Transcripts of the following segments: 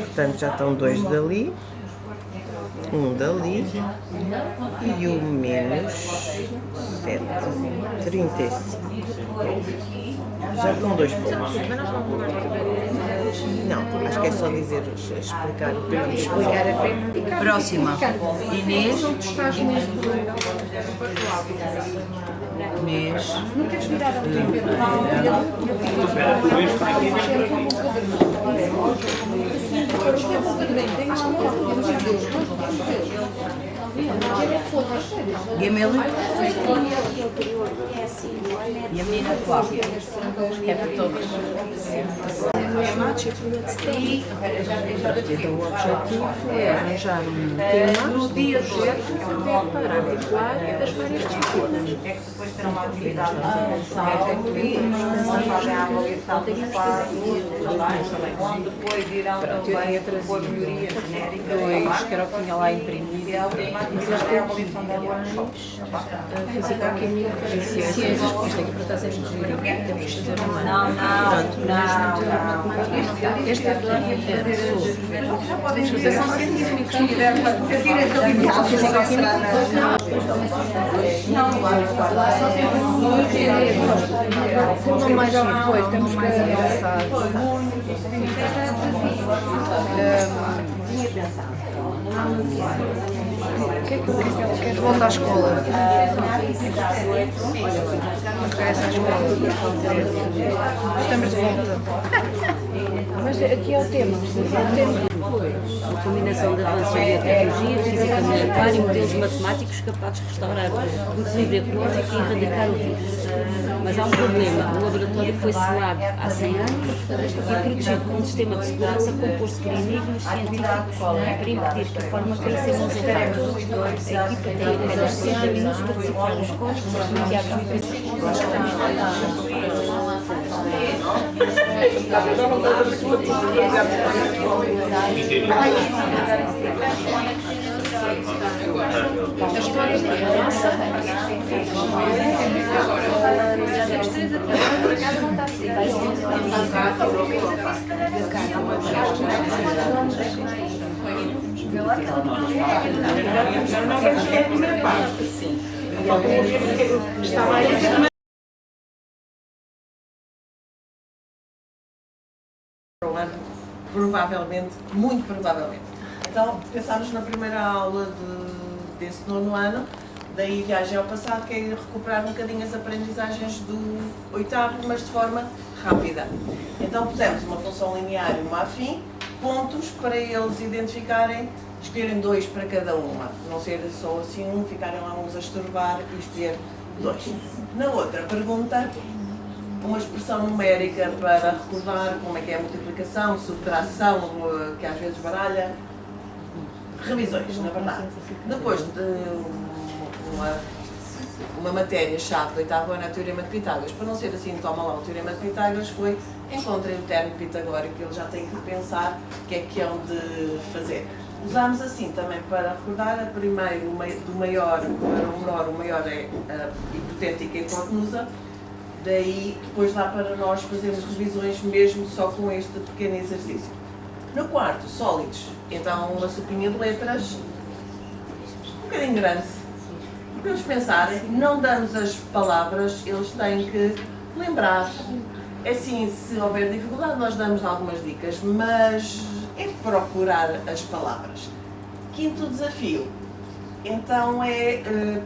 Portanto, já estão 2 dali, um dali e o menos 7, 35. Já estão 2 pontos. Não, acho que é só dizer, explicar o que vamos explicar. Próxima. Inês. Inês. Não queres virar a tempo? Gemelo. E a menina Flávia. É para todos. O objetivo é arranjar um tema do projeto para articular as várias disciplinas. É que depois terá uma atividade de fazem a avaliação dos quadros, onde depois irão também propor melhorias genéricas. Que era o que tinha lá imprimido. Mas eles têm a avaliação da Física, química, ciências. Isto aqui para estar a giro. Temos que fazer uma. Não. Este aqui é sobre. Já podem fazer são científicos. Se tiver para fazer a Física, química. Não mais depois, temos que avançar. O que é que queres voltar à escola? Essa escola. Estamos de volta. Mas aqui é o tema. A combinação de avanços em tecnologia, física militar e modelos matemáticos capazes de restaurar o equilíbrio ecológico e erradicar o vírus. Mas há um problema. O laboratório foi selado há 100 anos e protegido por um sistema de segurança composto por enigmas científicos para impedir que a forma cresça nos ataques. A equipa tem apenas 60 minutos para decifrar os códigos e há A história da nossa. Provavelmente, muito provavelmente. Então, pensámos na primeira aula desse 9º ano, daí viagem ao passado, que é recuperar um bocadinho as aprendizagens do 8º, mas de forma rápida. Então pusemos uma função linear e uma afim, pontos para eles identificarem, escolherem 2 para cada uma, não ser só assim um, ficarem lá uns a estorvar e escolher 2. Na outra pergunta, uma expressão numérica para recordar como é que é a multiplicação, subtração, que às vezes baralha. Revisões, na verdade. Depois de uma matéria-chave do 8º ano, a Teorema de Pitágoras. Para não ser assim, toma lá o Teorema de Pitágoras, foi encontrei o termo pitagórico, que eles já têm que pensar o que é que hão de fazer. Usámos assim também para recordar, a primeiro do maior para o menor, o maior é a hipotética hipotenusa. Daí, depois dá para nós fazermos revisões mesmo só com este pequeno exercício. No quarto, sólidos. Então, uma sopinha de letras, um bocadinho grande. Para eles pensarem, não damos as palavras, eles têm que lembrar. É assim, se houver dificuldade, nós damos algumas dicas, mas é procurar as palavras. Quinto desafio. Então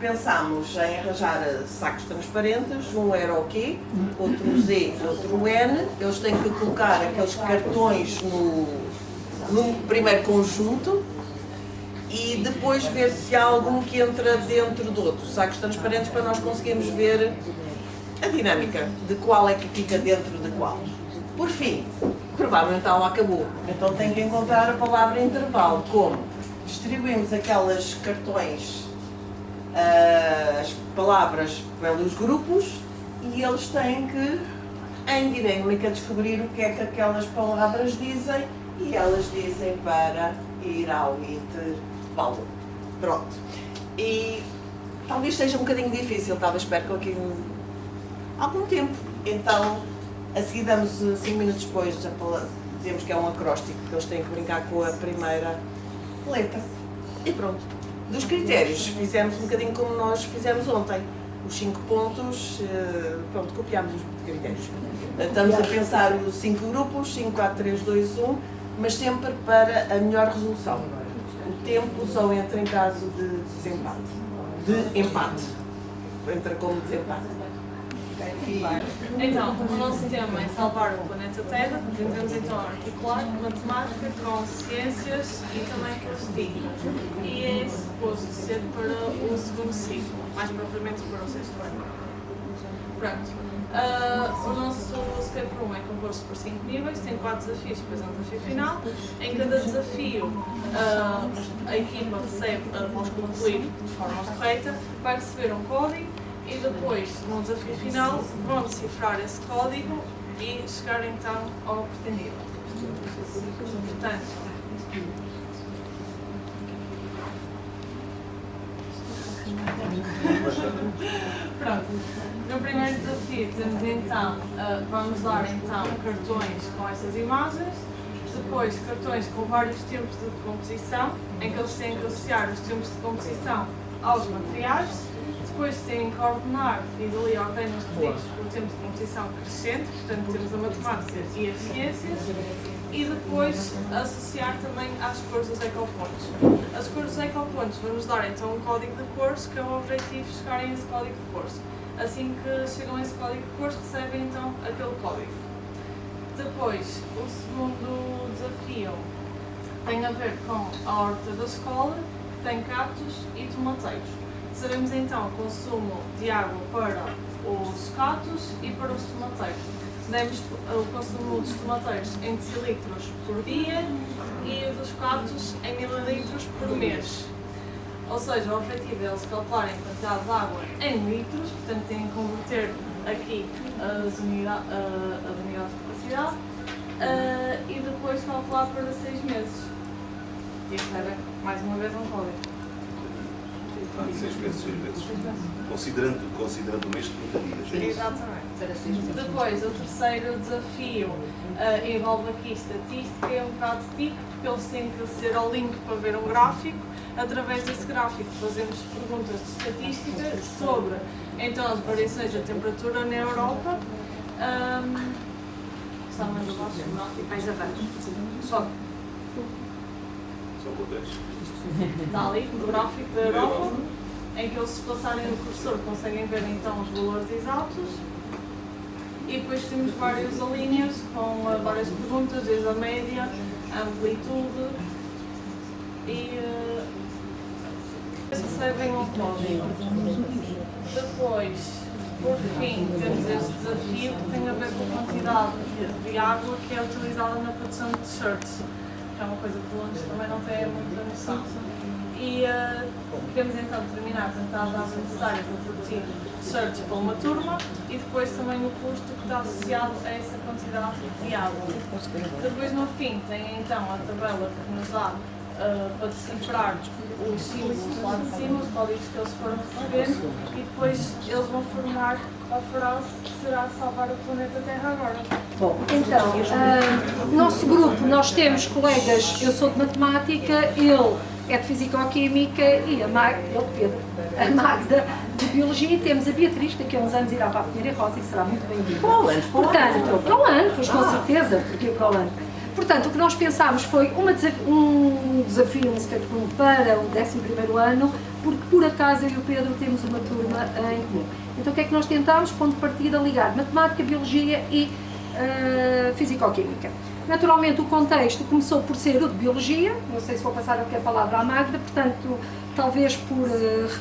pensámos em arranjar sacos transparentes, um era o Q, outro o Z, outro o N. Eles têm que colocar aqueles cartões no primeiro conjunto e depois ver se há algum que entra dentro do outro. Sacos transparentes para nós conseguirmos ver a dinâmica de qual é que fica dentro de qual. Por fim, provavelmente ela acabou, então tem que encontrar a palavra intervalo. Como? Distribuímos aqueles cartões, as palavras pelos grupos e eles têm que, em dinâmica, descobrir o que é que aquelas palavras dizem e elas dizem para ir ao intervalo. Pronto. E talvez seja um bocadinho difícil, talvez percam aqui algum tempo. Então, a seguir damos 5 minutos depois dizemos que é um acróstico, porque eles têm que brincar com a primeira letra. E pronto. Dos critérios, fizemos um bocadinho como nós fizemos ontem. Os 5 pontos, pronto, copiámos os critérios. Estamos a pensar os 5 grupos, 5, 4, 3, 2, 1, mas sempre para a melhor resolução. O tempo só entra em caso de desempate. De empate. Entra como desempate. Então, o nosso tema é salvar o planeta Terra. Tentamos então articular matemática com ciências e também filosofia. E é suposto ser para o segundo ciclo, mais propriamente para o 6º ano. Pronto. O nosso Escape Room é composto por 5 níveis, tem 4 desafios, depois um desafio final. Em cada desafio, a equipa recebe, após concluir de forma correta, vai receber um código e depois, no desafio final, vão decifrar esse código e chegar então ao pretendido. Portanto, pronto. No primeiro desafio temos então, vamos dar então cartões com essas imagens, depois cartões com vários tempos de decomposição, em que eles têm que associar os tempos de decomposição aos materiais, depois têm que ordenar e dali ordem os resíduos por tempo de decomposição crescente, portanto temos a matemática e as ciências, e depois associar também às cores dos ecopontos. As cores dos ecopontos vão-nos dar então um código de cores, que é o objetivo chegarem a esse código de cores. Assim que chegam a esse código de cores, recebem então aquele código. Depois, o segundo desafio tem a ver com a horta da escola, que tem cactos e tomateiros. Sabemos então o consumo de água para os cactos e para os tomateiros. Demos o consumo dos tomateiros em decilitros por dia e dos cactos em mililitros por mês. Ou seja, o objetivo é eles calcularem a quantidade de água em litros, portanto têm que converter aqui as unidades de capacidade e depois calcular para 6 meses. E recebem mais uma vez um código. 6 meses. Considerando o mês de 30 dias. Exatamente. Depois, o terceiro desafio envolve aqui estatística e um bocado de TIC, porque eles têm que aceder ao link para ver um gráfico. Através desse gráfico fazemos perguntas de estatística sobre então, as variações da temperatura na Europa. Está mais abaixo? Mais abaixo. Só. Só com 10. Está ali no gráfico da Europa, em que eles, se passarem no cursor, conseguem ver então os valores exatos. E depois temos várias linhas com várias perguntas, desde a média, a amplitude e recebem um código. Depois, por fim, temos este desafio que tem a ver com a quantidade de água que é utilizada na produção de t-shirts, que é uma coisa que de longe também não tem muita noção. E queremos então determinar a quantidade de água necessária para produzir t-shirts para uma turma e depois também o custo que está associado a essa quantidade de água. Depois, no fim, tem então a tabela que nos dá para decifrar os símbolos lá de cima, os códigos que eles foram recebendo, e depois eles vão formar a frase que será salvar o planeta Terra agora. Bom, então, nosso grupo, nós temos colegas, eu sou de matemática, ele é de fisicoquímica e a Magda de biologia, e temos a Beatriz, que daqui a uns anos irá para a Pinheira Rosa e será muito bem-vinda. Portanto, para o ano, pois com certeza, porque para o ano. Portanto, o que nós pensámos foi um desafio para o 11º ano, porque por acaso eu e o Pedro temos uma turma em comum. Então o que é que nós tentámos? Ponto de partida ligar matemática, biologia e fisicoquímica. Naturalmente o contexto começou por ser o de biologia, não sei se vou passar aqui a palavra à Magda, portanto, talvez por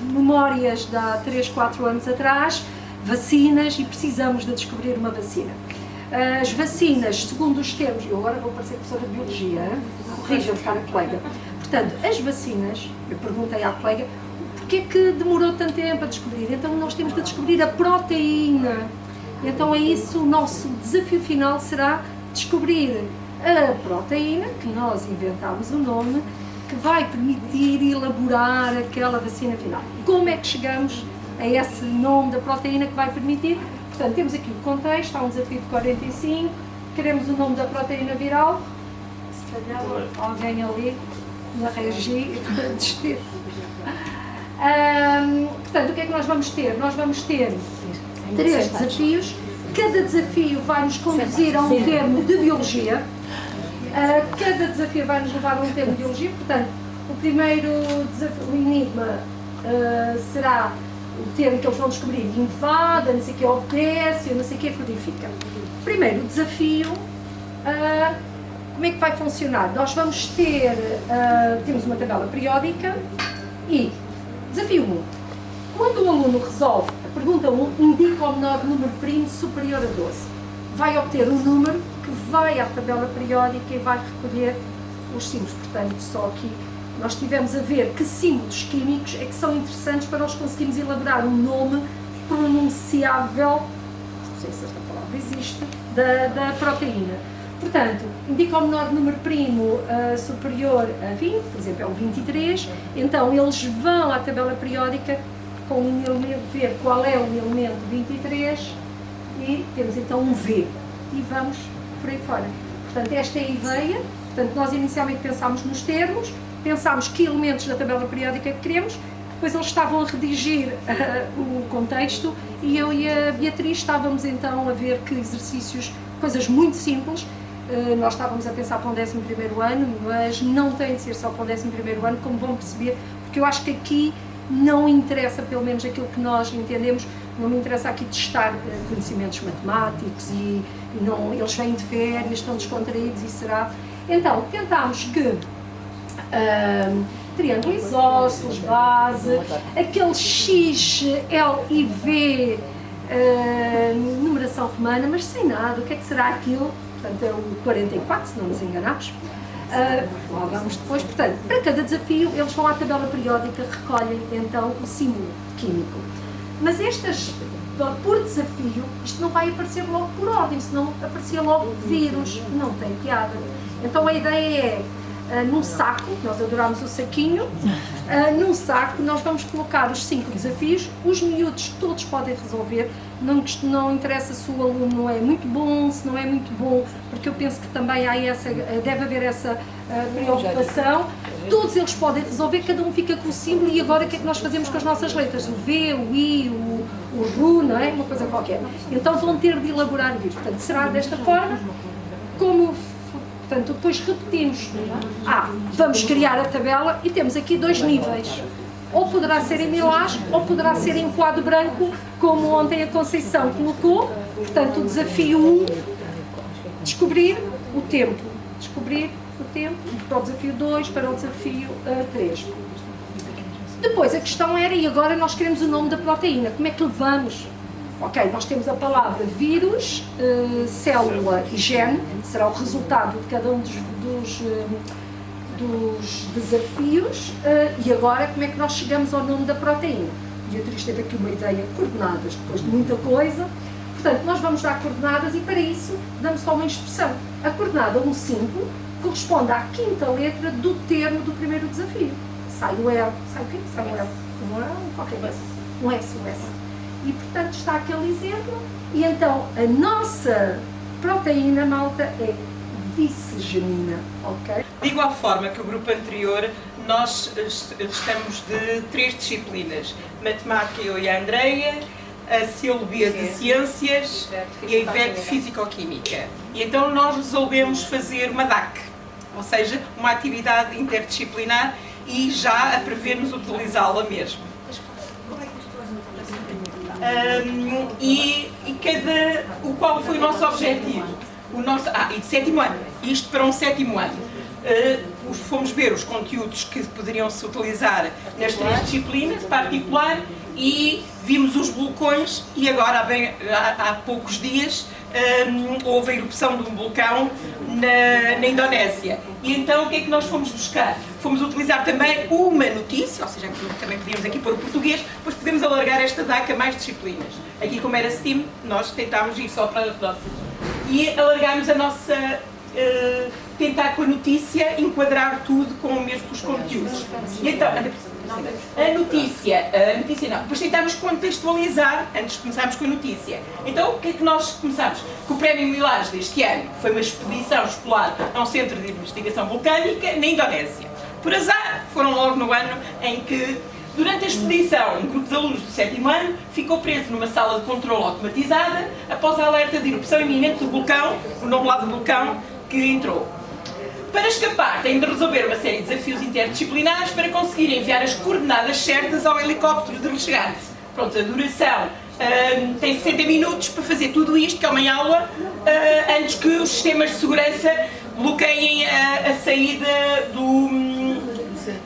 memórias de há 3, 4 anos atrás, vacinas, e precisamos de descobrir uma vacina. As vacinas, segundo os termos, eu agora vou parecer professora de biologia, corrija-me, cara colega. Portanto, as vacinas, eu perguntei à colega, porquê é que demorou tanto tempo a descobrir? Então nós temos de descobrir a proteína. Então é isso, o nosso desafio final será descobrir a proteína, que nós inventámos o nome, que vai permitir elaborar aquela vacina final. Como é que chegamos a esse nome da proteína que vai permitir? Portanto, temos aqui o contexto, há um desafio de 45, queremos o nome da proteína viral, Se calhar alguém ali na regi para desistir. Portanto, o que é que nós vamos ter? Nós vamos ter 3 desafios. Cada desafio vai nos conduzir a um termo de biologia. Cada desafio vai nos levar a um termo de biologia. Portanto, o primeiro desafio, o enigma, será o termo que eles vão descobrir: invada, não sei o que, obedece, não sei o que, codifica. Primeiro desafio, como é que vai funcionar? Nós vamos ter, temos uma tabela periódica e desafio 1. Quando o aluno resolve a pergunta 1, indica o menor número primo superior a 12. Vai obter um número que vai à tabela periódica e vai recolher os símbolos. Portanto, só aqui nós tivemos a ver que símbolos químicos é que são interessantes para nós conseguirmos elaborar um nome pronunciável, não sei se esta palavra existe, da proteína. Portanto, indica o menor número primo superior a 20, por exemplo, é o 23, então eles vão à tabela periódica com um elemento, ver qual é o elemento 23 e temos então um V e vamos por aí fora. Portanto, esta é a ideia. Portanto, nós inicialmente pensámos nos termos, pensámos que elementos da tabela periódica que queremos, depois eles estavam a redigir o contexto e eu e a Beatriz estávamos então a ver que exercícios, coisas muito simples. Nós estávamos a pensar para um 11º ano, mas não tem de ser só para um 11º ano, como vão perceber, porque eu acho que aqui não interessa, pelo menos aquilo que nós entendemos, não me interessa aqui testar conhecimentos matemáticos e não, eles vêm de férias, estão descontraídos e será. Então, tentámos que triângulo isósceles, base, aquele X, L e V, numeração romana, mas sem nada, o que é que será aquilo? Portanto, é o 44, se não nos enganamos. Lá vamos depois. Portanto, para cada desafio, eles vão à tabela periódica, recolhem então o símbolo químico. Mas estas, por desafio, isto não vai aparecer logo por ordem, senão aparecia logo vírus, não tem piada. Então a ideia é, num saco, nós adorámos o saquinho, num saco nós vamos colocar os 5 desafios, os miúdos todos podem resolver, não interessa se o aluno é muito bom, se não é muito bom, porque eu penso que também há deve haver essa preocupação, todos eles podem resolver, cada um fica com o símbolo e agora o que é que nós fazemos com as nossas letras? O V, o I, o RU, não é? Uma coisa qualquer. Então vão ter de elaborar isso, portanto será desta forma, portanto, depois repetimos, vamos criar a tabela e temos aqui 2 níveis. Ou poderá ser em milagre, ou poderá ser em quadro branco, como ontem a Conceição colocou. Portanto, o desafio 1, descobrir o tempo. Descobrir o tempo para o desafio 2, para o desafio 3. Depois a questão era, e agora nós queremos o nome da proteína, como é que levamos? Ok, nós temos a palavra vírus, célula e gene, será o resultado de cada um dos desafios, e agora como é que nós chegamos ao nome da proteína? Beatriz teve aqui uma ideia, coordenadas, depois de muita coisa, portanto nós vamos dar coordenadas e para isso damos só uma instrução. A coordenada 1,5 corresponde à 5ª letra do termo do primeiro desafio. Sai o R, sai o quê? Sai um R, qualquer coisa, um S. E portanto está aquele exemplo, e então a nossa proteína, malta, é vicegenina, ok? De igual forma que o grupo anterior, nós estamos de 3 disciplinas, matemática eu e a Andreia, a Silvia de Ciências e a Ivete de Físico-Química. E então nós resolvemos fazer uma DAC, ou seja, uma atividade interdisciplinar, e já a prevermos utilizá-la mesmo. Qual foi o nosso objetivo? E de 7º ano, isto para um 7º ano. Fomos ver os conteúdos que poderiam-se utilizar nas 3 disciplinas, particular, e vimos os vulcões, e agora há poucos dias houve a erupção de um vulcão na Indonésia. E então o que é que nós fomos buscar? Fomos utilizar também uma notícia, ou seja, também podíamos aqui pôr o português, depois podemos alargar esta DAC a mais disciplinas. Aqui, como era STEAM, nós tentámos ir só para as nossas. E alargámos a nossa... tentar com a notícia enquadrar tudo com os mesmos conteúdos conteúdos. E então, a notícia não. Depois tentámos contextualizar, antes de começarmos com a notícia. Então, o que é que nós começámos? Que o Prémio Milagres deste ano foi uma expedição escolar a um centro de investigação vulcânica na Indonésia. Por azar, foram logo no ano em que, durante a expedição, um grupo de alunos do 7º ano ficou preso numa sala de controle automatizada após a alerta de erupção iminente do vulcão, o nome lá do vulcão, que entrou. Para escapar, têm de resolver uma série de desafios interdisciplinares para conseguir enviar as coordenadas certas ao helicóptero de resgate. Pronto, a duração tem 60 minutos para fazer tudo isto, que é uma aula, antes que os sistemas de segurança bloqueiem a saída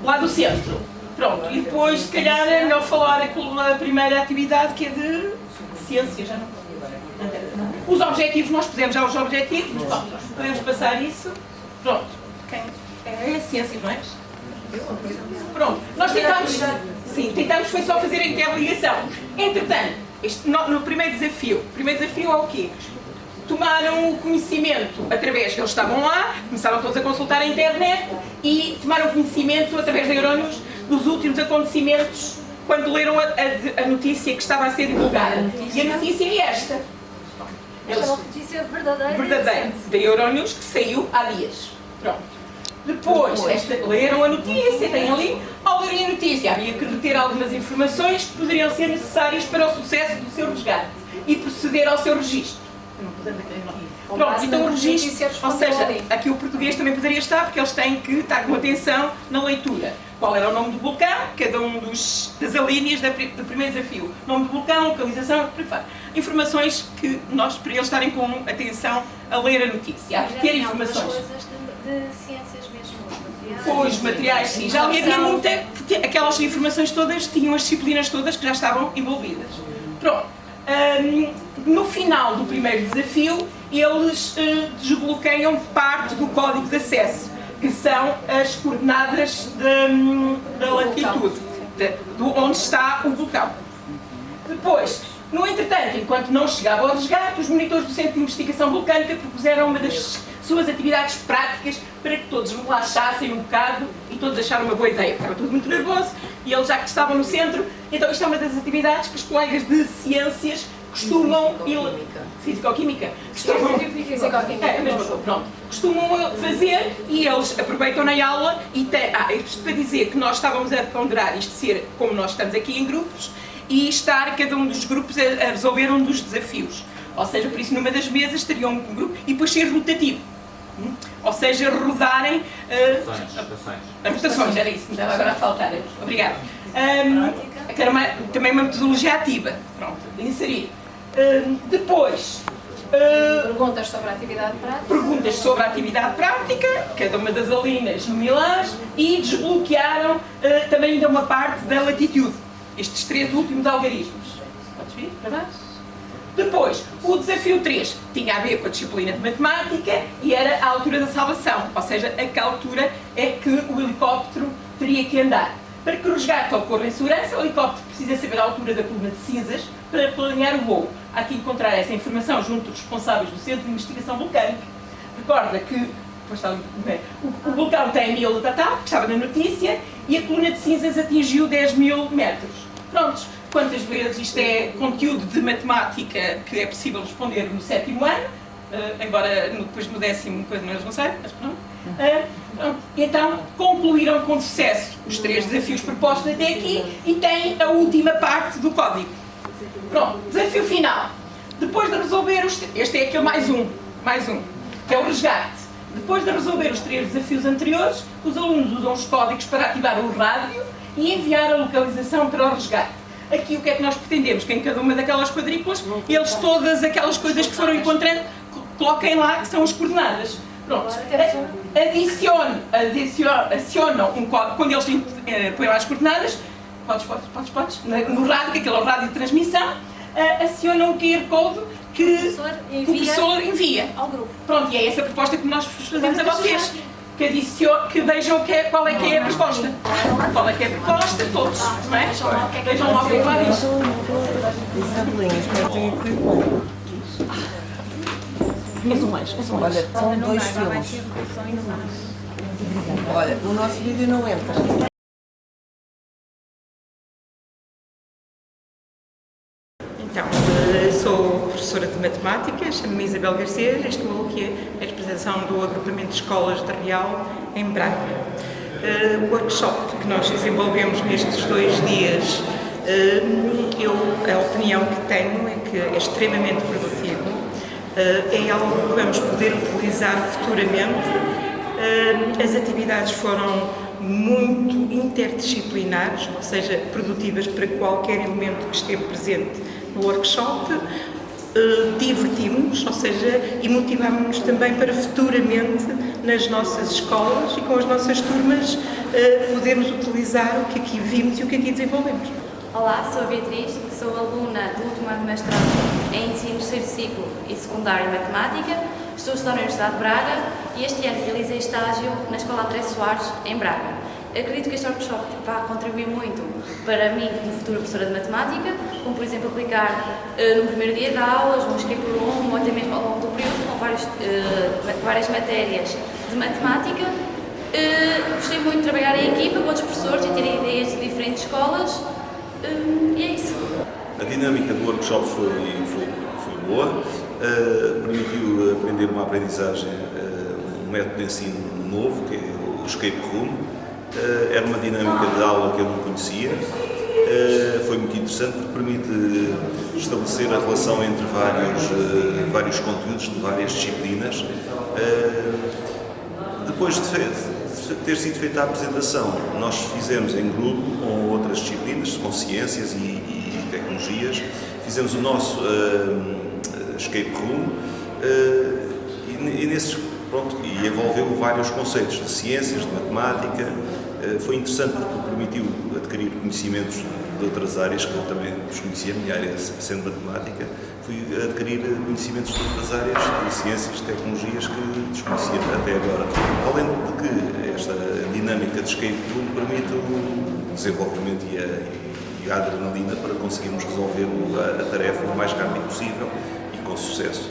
lá do centro. Pronto, e depois, se calhar, é melhor falar a primeira atividade, que é de ciência, já não. Os objetivos, nós pusemos já os objetivos, mas pronto, podemos passar isso. Pronto, é ciência, não é? Pronto, nós tentámos foi só fazer a interligação. Entretanto, no primeiro desafio é o quê? Tomaram o conhecimento através, eles estavam lá, começaram todos a consultar a internet e tomaram conhecimento através de neurónios dos últimos acontecimentos quando leram a notícia que estava a ser divulgada. E a notícia é esta. É uma notícia Verdadeira, da Euronews, que saiu há dias. Pronto. Depois, leram a notícia, têm ali, ao lerem a notícia, havia que reter algumas informações que poderiam ser necessárias para o sucesso do seu resgate e proceder ao seu registro. Pronto, então o registro, ou seja, aqui o português também poderia estar, porque eles têm que estar com atenção na leitura. Qual era o nome do vulcão, cada um das alíneas do primeiro desafio. Nome do vulcão, localização, informações que nós, para eles estarem com atenção a ler a notícia, a reter informações. Coisas de ciências mesmo, Os materiais, sim. Já havia muita, aquelas informações todas, tinham as disciplinas todas que já estavam envolvidas. Pronto. No final do primeiro desafio, eles desbloqueiam parte do código de acesso, que são as coordenadas da latitude, onde está o vulcão. Depois, no entretanto, enquanto não chegava ao resgate, os monitores do Centro de Investigação Vulcânica propuseram uma das suas atividades práticas para que todos relaxassem um bocado e todos acharam uma boa ideia, porque estava tudo muito nervoso e eles já que estavam no centro, então isto é uma das atividades que os colegas de ciências costumam... Físico-química? Costumam fazer e eles aproveitam na aula e isto para dizer que nós estávamos a ponderar isto ser como nós estamos aqui em grupos e estar cada um dos grupos a resolver um dos desafios. Ou seja, por isso numa das mesas teriam um grupo e depois ser rotativo. Ou seja, rodarem as rotações, era isso que me estava agora a faltar. Obrigada. Também uma metodologia ativa, pronto, de inserir. Depois, Perguntas sobre a atividade prática. Perguntas sobre a atividade prática, cada uma das alíneas similares, e desbloquearam também ainda uma parte da latitude, estes 3 últimos algarismos. Podes vir para baixo? Depois, o desafio 3 tinha a ver com a disciplina de matemática e era a altura da salvação, ou seja, a que altura é que o helicóptero teria que andar. Para que o resgate ocorra em segurança, o helicóptero precisa saber a altura da coluna de cinzas para planear o voo. Há que encontrar essa informação junto dos responsáveis do Centro de Investigação Vulcânica. Recorda que o vulcão tem 1000 tal, que estava na notícia, e a coluna de cinzas atingiu 10.000 metros. Prontos, quantas vezes isto é conteúdo de matemática que é possível responder no 7º ano, embora depois no 10º coisa não não sei, mas pronto. Então, concluíram com sucesso os 3 desafios propostos até aqui e têm a última parte do código. Pronto, desafio final. Depois de resolver este é aquele mais um, que é o resgate. Depois de resolver os 3 desafios anteriores, os alunos usam os códigos para ativar o rádio e enviar a localização para o resgate. Aqui o que é que nós pretendemos? Que em cada uma daquelas quadrículas, eles todas aquelas coisas que foram encontrando, coloquem lá que são as coordenadas. Pronto. Acionam um código, quando eles põem lá as coordenadas, podes, no rádio, que aquele é o rádio de transmissão, acionam o QR Code que o professor envia ao grupo. Pronto, e é essa a proposta que nós fazemos a vocês. Que vejam qual é que é a resposta. Qual é que é a proposta, todos, não é? Vejam lá o que é que lá diz. Olha, são 2 filmes. Olha, o nosso vídeo não entra. professora de matemática, chamo-me Isabel Garcia e estou aqui a representação do agrupamento de escolas de Real, em Braga. O workshop que nós desenvolvemos nestes 2 dias, a opinião que tenho é que é extremamente produtivo, é algo que vamos poder utilizar futuramente. As atividades foram muito interdisciplinares, ou seja, produtivas para qualquer elemento que esteve presente no workshop. Divertimos-nos, ou seja, e motivámos-nos também para futuramente nas nossas escolas e com as nossas turmas podermos utilizar o que aqui vimos e o que aqui desenvolvemos. Olá, sou a Beatriz, sou aluna do último ano de mestrado em Ensino terceiro ciclo e secundário em Matemática, estou a estudar na Universidade de Braga e este ano realizei estágio na Escola André Soares, em Braga. Acredito que este workshop vai contribuir muito para mim como futura professora de Matemática, como por exemplo aplicar no primeiro dia de aulas, um escape room ou até mesmo ao longo do período com várias matérias de Matemática. Gostei muito de trabalhar em equipa com outros professores e ter ideias de diferentes escolas. E é isso. A dinâmica do workshop foi boa, permitiu aprender uma aprendizagem, um método de ensino novo, que é o escape room. Era uma dinâmica de aula que eu não conhecia, foi muito interessante porque permite estabelecer a relação entre vários conteúdos de várias disciplinas. Depois de ter sido feita a apresentação, nós fizemos em grupo com outras disciplinas, com ciências e tecnologias, fizemos o nosso escape room e envolveu vários conceitos de ciências, de matemática. Foi interessante porque permitiu adquirir conhecimentos de outras áreas que eu também desconhecia, a minha área sendo matemática, fui adquirir conhecimentos de outras áreas de ciências, de tecnologias que desconhecia até agora. Além de que esta dinâmica de escape room permite o desenvolvimento e a adrenalina para conseguirmos resolver a tarefa o mais rápido possível e com sucesso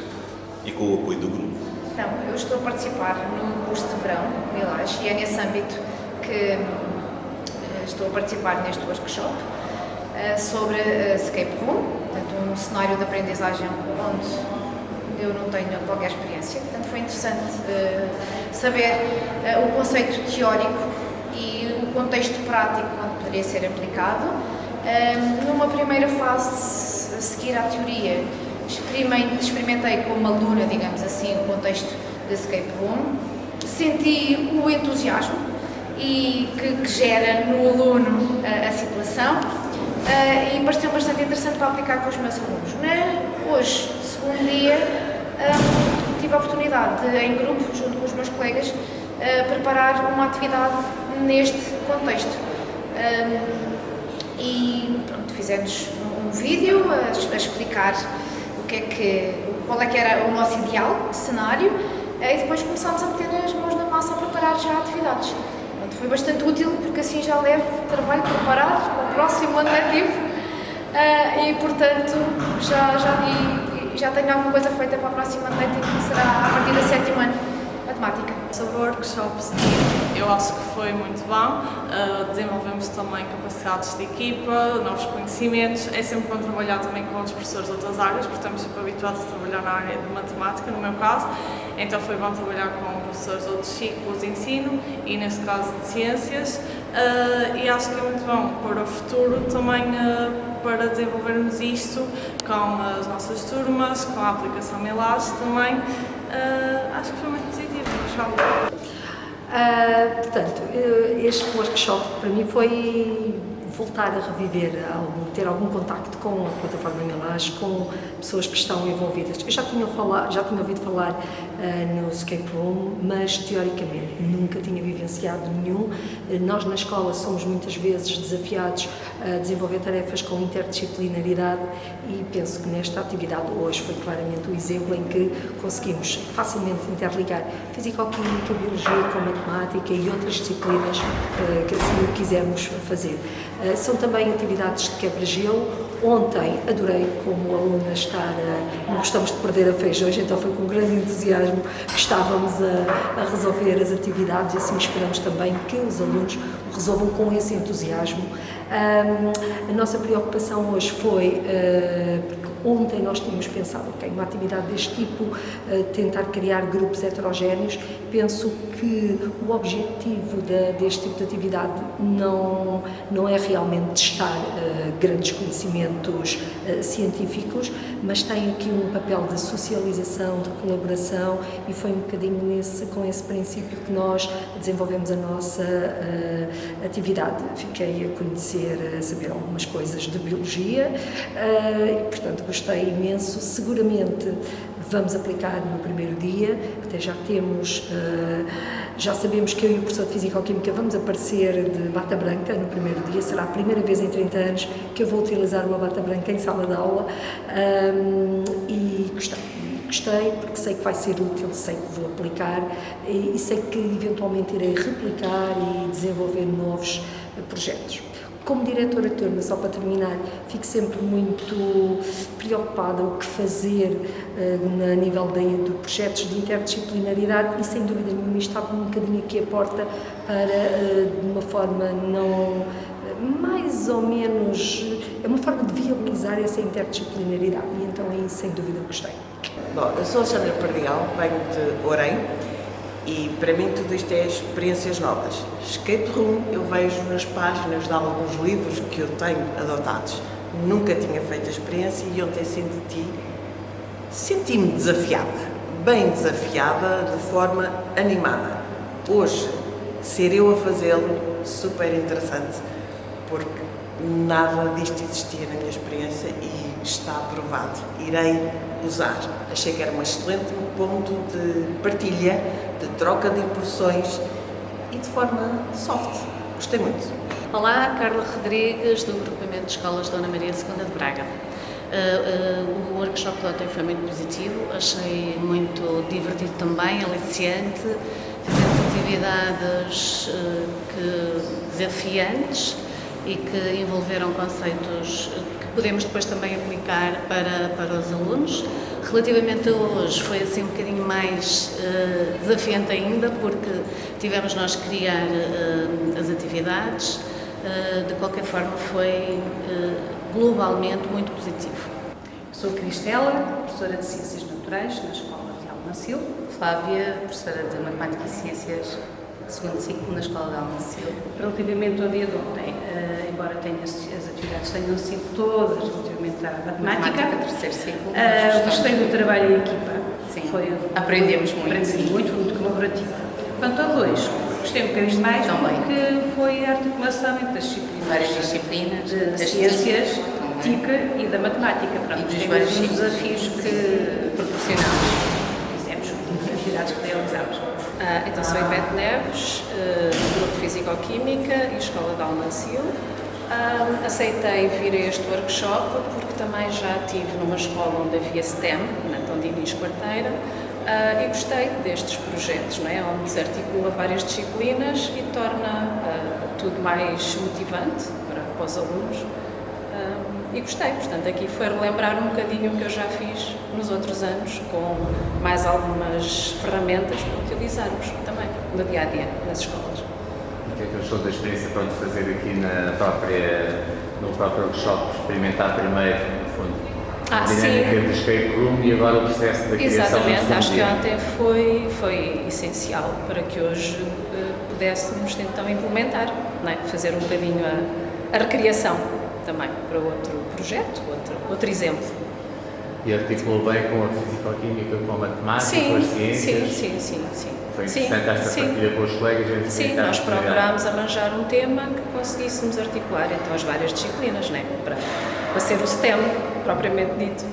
e com o apoio do grupo. Então, eu estou a participar num curso de verão, Milage, e é nesse âmbito que estou a participar neste workshop sobre escape room, portanto um cenário de aprendizagem onde eu não tenho qualquer experiência. Portanto, foi interessante saber o conceito teórico e o contexto prático onde poderia ser aplicado. Numa primeira fase, a seguir à teoria, experimentei como aluna, digamos assim, o contexto de escape room, senti o entusiasmo e que gera no aluno a situação e pareceu bastante interessante para aplicar com os meus alunos. Hoje, segundo dia, tive a oportunidade de, em grupo, junto com os meus colegas, preparar uma atividade neste contexto. E pronto, fizemos um vídeo a explicar qual é que era o nosso ideal de cenário e depois começámos a meter as mãos na massa a preparar já atividades. Pronto, foi bastante útil porque assim já levo o trabalho preparado para o próximo ano letivo e portanto já tenho alguma coisa feita para o próximo ano letivo que será a partir do 7º ano matemática. Sobre o workshop, eu acho que foi muito bom, desenvolvemos também capacidades de equipa, novos conhecimentos, é sempre bom trabalhar também com outros professores de outras áreas, porque estamos sempre habituados a trabalhar na área de matemática, no meu caso, então foi bom trabalhar com professores de outros ciclos de ensino e neste caso de ciências, e acho que é muito bom para o futuro também para desenvolvermos isto com as nossas turmas, com a aplicação Milage também, acho que foi muito positivo. Portanto, este workshop para mim foi voltar a reviver, ter algum contacto com a plataforma Milage, com pessoas que estão envolvidas. Eu já tinha ouvido falar no escape room, mas teoricamente nunca tinha vivenciado nenhum. Nós na escola somos muitas vezes desafiados a desenvolver tarefas com interdisciplinaridade e penso que nesta atividade hoje foi claramente o exemplo em que conseguimos facilmente interligar físico-química, biologia com matemática e outras disciplinas que assim o quisermos fazer. São também atividades de quebra-gelo. Ontem adorei como aluna não gostamos de perder a feijão, hoje então foi com grande entusiasmo que estávamos a resolver as atividades e assim esperamos também que os alunos resolvam com esse entusiasmo. A nossa preocupação hoje foi ontem nós tínhamos pensado, ok, uma atividade deste tipo, tentar criar grupos heterogéneos. Penso que o objetivo deste tipo de atividade não é realmente testar grandes conhecimentos científicos, mas tem aqui um papel de socialização, de colaboração, e foi um bocadinho com esse princípio que nós desenvolvemos a nossa atividade. Fiquei a conhecer, a saber algumas coisas de biologia e, portanto, gostei imenso. Seguramente vamos aplicar no primeiro dia, até já sabemos que eu e o professor de Físico-Química vamos aparecer de bata branca no primeiro dia. Será a primeira vez em 30 anos que eu vou utilizar uma bata branca em sala de aula e gostei porque sei que vai ser útil, sei que vou aplicar e sei que eventualmente irei replicar e desenvolver novos projetos. Como diretora de turma, só para terminar, fico sempre muito preocupada o que fazer a nível de projetos de interdisciplinaridade e, sem dúvida nenhuma, isto abre um bocadinho aqui a porta para, de uma forma mais ou menos, é uma forma de viabilizar essa interdisciplinaridade e então aí, sem dúvida, gostei. Bom, eu sou Alexandra Perdial, venho de Orem. E para mim tudo isto é experiências novas. Escape room eu vejo nas páginas de alguns livros que eu tenho adotados. Nunca tinha feito a experiência e ontem senti-me desafiada, bem desafiada, de forma animada. Hoje, ser eu a fazê-lo, super interessante, porque nada disto existia na minha experiência e está aprovado. Irei usar. Achei que era um excelente ponto de partilha, de troca de impressões e de forma soft. Gostei muito. Olá, Carla Rodrigues, do Agrupamento de Escolas Dona Maria II de Braga. O workshop de ontem foi muito positivo, achei muito divertido também, aliciante. Fizemos atividades desafiantes e que envolveram conceitos que podemos depois também aplicar para os alunos. Relativamente a hoje, foi assim um bocadinho mais desafiante ainda, porque tivemos nós que criar as atividades. De qualquer forma, foi globalmente muito positivo. Sou Cristela, professora de Ciências Naturais na Escola de Almacil. Flávia, professora de Matemática e Ciências, segundo ciclo na Escola de Almacil. Relativamente ao dia de ontem, embora as atividades tenham sido todas relativamente à matemática, terceiro ciclo. Gostei do trabalho em equipa. Sim, aprendemos muito. Aprendemos muito, foi muito colaborativo. Quanto a dois, gostei um bocadinho mais porque foi a articulação entre as disciplinas. Várias disciplinas. De ciências, TIC e da matemática. Pronto, e dos vários desafios que proporcionámos. Fizemos, atividades que realizámos. Então, sou Ivete Neves, do Grupo Físico-Química e Escola de Almacil. Aceitei vir a este workshop porque também já estive numa escola onde havia STEM, na Dom Dinis Quarteira, e gostei destes projetos, não é? Onde se articula várias disciplinas e torna tudo mais motivante para os alunos. E gostei, portanto, aqui foi relembrar um bocadinho o que eu já fiz nos outros anos, com mais algumas ferramentas para utilizarmos também no dia-a-dia nas escolas. O que é que achou da experiência para fazer aqui no próprio workshop, experimentar primeiro, no fundo, a dinâmica do escape room e agora o processo da criação? Exatamente, acho que ontem foi essencial para que hoje pudéssemos então implementar, não é? Fazer um bocadinho a recriação também para outro projeto, outro exemplo. E articulou bem com a físico-química, com a matemática, com as ciências? Sim. Foi interessante esta partilha com os colegas? Sim, nós procurámos arranjar um tema que conseguíssemos articular então as várias disciplinas, né? Para ser o STEM propriamente dito.